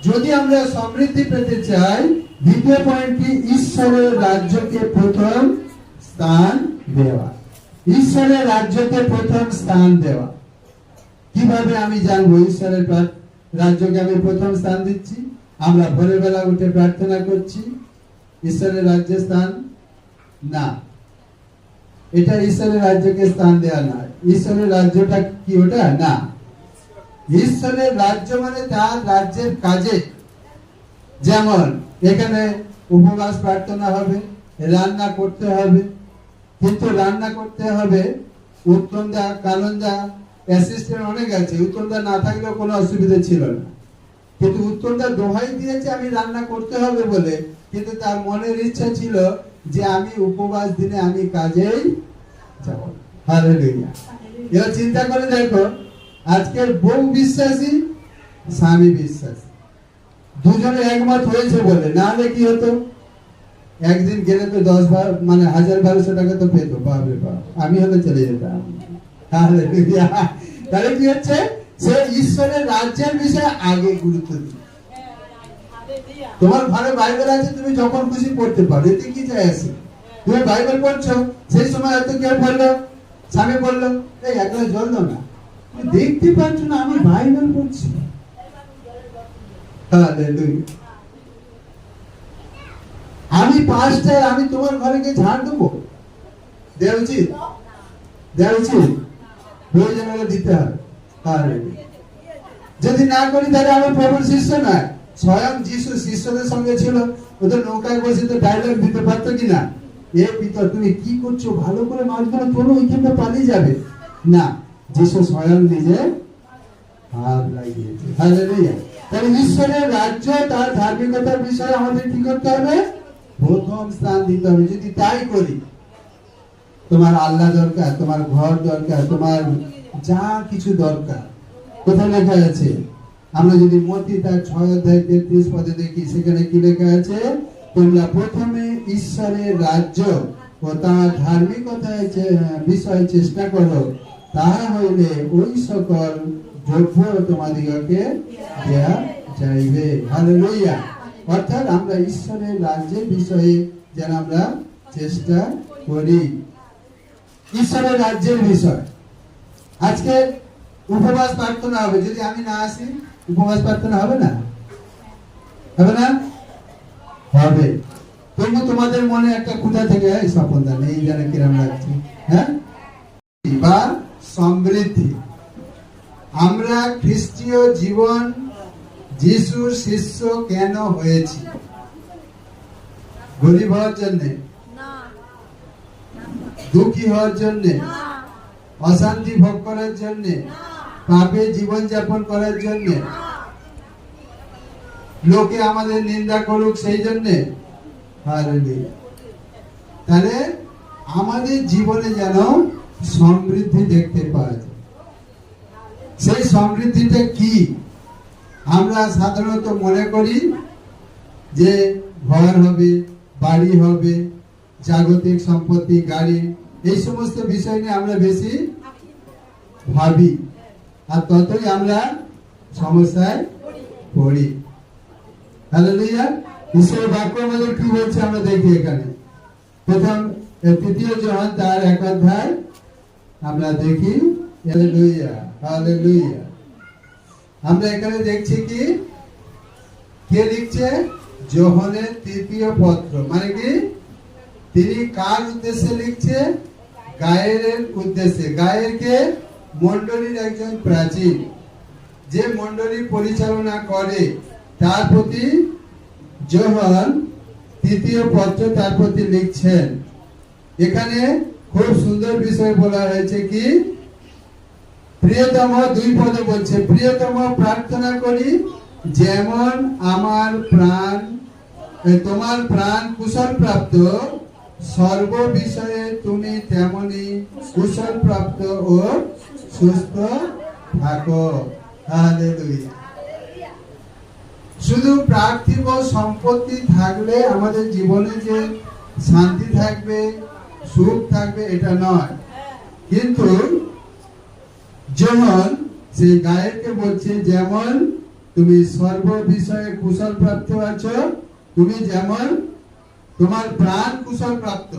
যদি আমরা সমৃদ্ধি পেতে চাই, দ্বিতীয় পয়েন্ট কি? ঈশ্বরের রাজ্যকে প্রথম স্থান দেওয়া। ঈশ্বরের রাজ্যকে প্রথম স্থান দেওয়া। কিভাবে আমি জানবো ঈশ্বরের রাজ্যকে আমি প্রথম স্থান দিচ্ছি? আমরা ভোরের বেলা উঠে প্রার্থনা করছি, ঈশ্বরের রাজ্যে স্থান না, এটা ঈশ্বরের রাজ্যকে স্থান দেওয়া না। ঈশ্বরের রাজ্যটা কি ওটা না? ঈশ্বরের রাজ্য মানে তার রাজ্যের কাজে। যেমন এখানে উপবাস প্রার্থনা হবে, রান্না করতে হবে, কিন্তু রান্না করতে হবে উত্তমদা, কানন্দা, অ্যাসিস্ট্যান্ট অনেক আছে, উত্তমদা না থাকলেও কোনো অসুবিধা ছিল না, কিন্তু উত্তমদা দোহাই দিয়েছে আমি রান্না করতে হবে বলে, কিন্তু তার মনের ইচ্ছা ছিল যে আমি উপবাস দিনে আমি কাজেই যাব। হালেলুয়া। এবার চিন্তা করে দেখো, আজকের বউ বিশ্বাসী, স্বামী বিশ্বাসী, দুজনে একমত হয়েছে বলে, না হলে কি হতো? একদিন গেলে তো 10,000-1200 টাকা তো পেতো, বাপরে বাপ, আমি হলে চলে যেতাম। তাহলে কি হচ্ছে? সে ঈশ্বরের রাজ্যের বিষয়ে আগে গুরুত্ব দিচ্ছে। তোমার ঘরে বাইবেল আছে, তুমি যখন খুশি পড়তে পারো, এতে কি যায় আসে? তুমি বাইবেল পড়ছো, সেই সময় হয়তো কেউ বললো, স্বামী বললো, এই এক গ্লাস জল দাও না, তুমি দেখতে পাচ্ছ না আমি বাইবেল পড়ছি। আমি পাঁচটায় আমি তোমার ঘরে গিয়ে ঝাড় দেবো? দেওয়া উচিত? দেওয়া উচিত? প্রয়োজন হলে দিতে হবে। যদি না করি তাহলে আমি প্রভুর শিষ্য নয়। স্বয়ং যিশু শিষ্যদের সঙ্গে ছিল, ওদের নৌকায় বসে তো ডায়লগ দিতে পারতো কিনা, এ পিতর তুমি কি করছো, ভালো করে মাছগুলো তোলো, ওইখানে পালিয়ে যাবে না। যিশু স্বয়ং নিজে হাত লাগিয়েছে। হালেলুয়া। তাহলে ঈশ্বরের রাজ্য, তার ধার্মিকতার বিষয়ে আমাদের কি করতে হবে? প্রথম স্থান দিতে হবে। যদি তাই করি, তোমার আল্লাহ দরকার, তোমার ঘর দরকার, তোমার যা কিছু দরকার, কোথায় লেখা আছে? আমরা যদি মতি তার 6:33 পদে দেখি, সেখানে কি লেখা আছে? তোমরা প্রথমে ঈশ্বরের রাজ্য ও তার ধার্মিকতার বিষয়ে চেষ্টা করো, তাহা হইলে ওই সকল দ্রব্য তোমাদিগকে দেয়া যাইবে। হালেলুয়া। অর্থাৎ আমরা ঈশ্বরের রাজ্যের বিষয়ে যেন আমরা চেষ্টা করি। ঈশ্বরের রাজ্যের বিষয়। আজকে উপবাস প্রার্থনা হবে, যদি আমি না আসি উপবাস প্রার্থনা হবে না? হবে না? হবে। তবু তোমাদের মনে একটা ক্ষুধা থেকে স্বপনদা নেই জানে কিরম লাগছে, হ্যাঁ? বা সমৃদ্ধি। আমরা খ্রিস্টীয় জীবন যিশুর শিষ্য কেন হয়েছি? গরিব হওয়ার জন্যে? দুঃখী হওয়ার জন্যে? অশান্তি ভোগ করার জন্যে? পাপে জীবন যাপন করার জন্যে? লোকে আমাদের নিন্দা করুক সেই জন্যে? তাহলে আমাদের জীবনে যেন সমৃদ্ধি দেখতে পাওয়া যায়। সেই সমৃদ্ধিটা কি? আমরা সাধারণত মনে করি যে ঘর হবে, বাড়ি হবে, জাগতিক সম্পত্তি, গাড়ি, এই সমস্ত বিষয় নিয়ে আমরা বেশি ভাবি, আর ততই আমরা সমস্যায় পড়ি। হালেলুয়া। ঈশ্বরের বাক্য আমাদের কি বলছে আমরা দেখি এখানে। প্রথম 3 যোহান তার 1 অধ্যায় আমরা দেখি। Hallelujah, hallelujah. আমরা এখানে দেখছি কি কে লিখছে? যোহনের 3য় পত্র। মানে কি? তিনি কার উদ্দেশ্যে লিখছে? গায়ের উদ্দেশ্যে। গায়ের কে? মণ্ডলীর একজন প্রাচীন, যে মণ্ডলী পরিচালনা করে, তার প্রতি যোহন 3য় পত্র তার প্রতি লিখছেন। এখানে খুব সুন্দর বিষয় বলা হয়েছে কি? প্রিয়তম, 2 পদে বলছে, প্রিয়তম প্রার্থনা করি যেমন আমার প্রাণ, তোমার প্রাণ কুশল প্রাপ্ত, সর্ব বিষয়ে তুমি তেমনি কুশল প্রাপ্ত ও সুস্থ থাকো। হালেলুয়া। শুধু পার্থিব সম্পত্তি থাকলে আমাদের জীবনে যে শান্তি থাকবে, সুখ থাকবে, এটা নয়। কিন্তু যেমন সেই গায়ককে বলছে যেমন তুমি সর্ব বিষয়ে কুশল প্রাপ্ত আছো, তুমি যেমন তোমার প্রাণ কুশল প্রাপ্ত।